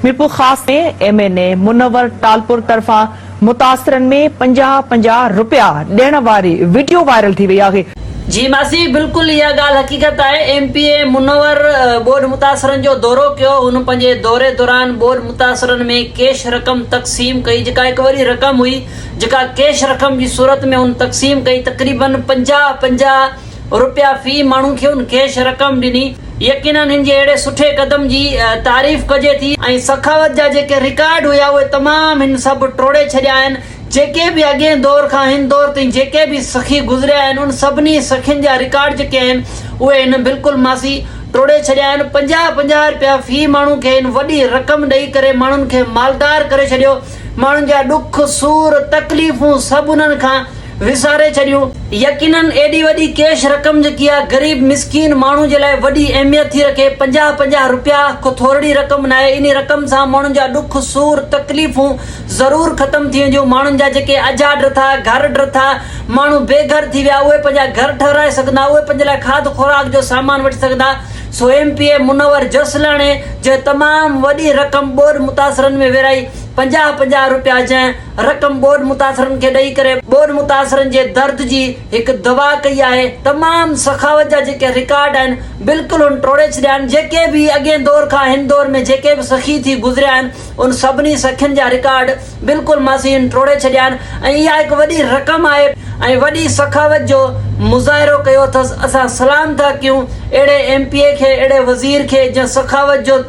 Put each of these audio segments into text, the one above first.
मीरपुर खास में MNA मुनव्वर टालपुर तरफा मुतासरन में 50-50 रुपया ॾियण वारी वीडियो वायरल थी वई आहे। जी मासी बिल्कुल यह गाल हकीकत है। MPA मुनव्वर बोर्ड मुतासरन जो दौरो कियो। हुन पंजे दौरे दौरान बोर्ड मुतासरन में कैश रकम तक़सीम कई, जेका एक वरी रकम हुई जेका कैश रकम की सूरत में उन तक़सीम कई। तकरीबन 50-50 रुपया फी माण्हू खे उन कैश रकम ॾिनी। यकीनन हिन जे अहिड़े सुठे कदम जी तारीफ़ कजे थी ऐं सखावत जा जेके रिकॉर्ड हुया उहे तमाम हिन सभु टोड़े छॾिया आहिनि। जेके भी अॻे दौर खां हिन दौर ताईं जेके भी सखी गुज़रिया आहिनि उन सभिनी सखियुनि जा रिकॉर्ड जेके आहिनि उहे हिन बिल्कुलु मासी टोड़े छॾिया आहिनि। 50-50 रुपया फी माण्हू खे हिन वॾी रक़म ॾेई करे माण्हुनि खे मालदार करे छॾियो। माण्हुनि जा ॾुख सूर तकलीफ़ूं सभु उन्हनि खां विसारे छॾियूं। यकीनन एॾी वॾी कैश रक़म जेकी आहे गरीब मिसकीन माण्हू जे लाइ वॾी अहमियत थी रखे। 50-50 रुपया को थोरी रक़म न आहे। इन रक़म सां माण्हुनि जा ॾुख सूर तकलीफ़ूं ज़रूर ख़तम थी वेंदियूं। माण्हुनि जा जेके अजाड था घर ड्रथा माण्हू बेघर थी विया उहे पंहिंजा घर ठहिराए सघंदा, उहे पंहिंजे लाइ खाध खुराक जो सामान वठी सघंदा। सो MPA मुनव्वर जसलाणे जे तमाम वॾी रक़म बोर्ड मुतासरन में विराई। 50-50 रुपया जंहिं रक़म बोर्ड मुतासरन खे ॾेई करे बोर्ड मुतासरन जे दर्द जी हिकु दवा कई आहे। तमाम सखावत जा जेके रिकॉर्ड आहिनि बिल्कुलु हुन टोड़े छॾिया आहिनि। जेके भी अॻे दौर खां हिन दौर में जेके भी सखी थी गुज़रिया आहिनि उन सभिनी सखियुनि जा रिकॉर्ड बिल्कुलु मासी हिन टोड़े छॾिया आहिनि। ऐं इहा हिकु वॾी रक़म आहे ऐं वॾी सखावत जो मुज़ाहिरो कयो अथसि। असां सलाम था कयूं अहिड़े MPA खे, अहिड़े वज़ीर खे जंहिं सखावत जो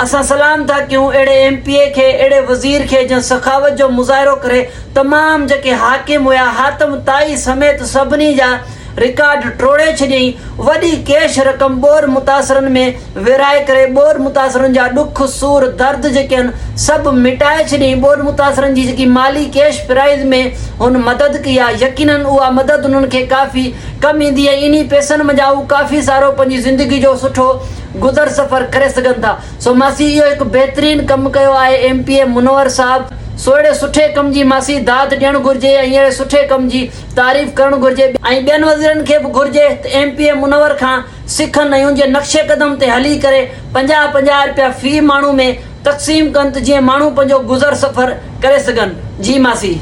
असां सलाम था कयूं अहिड़े MPA खे, अहिड़े वज़ीर खे जंहिं सखावत जो मुज़ाहिरो करे तमाम जेके हाकिम हुया हातम ताई समेत सभिनी जा रिकॉर्ड टोड़े छॾियईं। वॾी कैश रक़म बोर्ड मुतासरन में विराए करे बोर्ड मुतासरन जा ॾुख सूर दर्द जेके आहिनि सभु मिटाए छॾियईं। बोर्ड मुतासरन जी जेकी माली कैश प्राइज़ में हुन मदद कई आहे यकीनन उहा मदद उन्हनि खे काफ़ी कम ईंदी आहे। इन्ही पैसनि में जा उहे काफ़ी सारो पंहिंजी ज़िंदगी जो सुठो गुज़र सफ़र करे सघनि था। सो मासी इहो हिकु बहितरीनु कमु कयो आहे MPA मुनव्वर साहब। सो अहिड़े सुठे कम जी मासी दाद ॾियणु घुरिजे ऐं अहिड़े सुठे कम जी तारीफ़ करणु घुरिजे ऐं ॿियनि वज़ीरनि खे बि घुरिजे त MPA मुनव्वर खां सिखनि ऐं उनजे नक्शे क़दम ते हली करे 50-50 रुपया फी माण्हू में तक़सीम कनि त जीअं माण्हू पंहिंजो गुज़र सफ़र करे सघनि। जी मासी।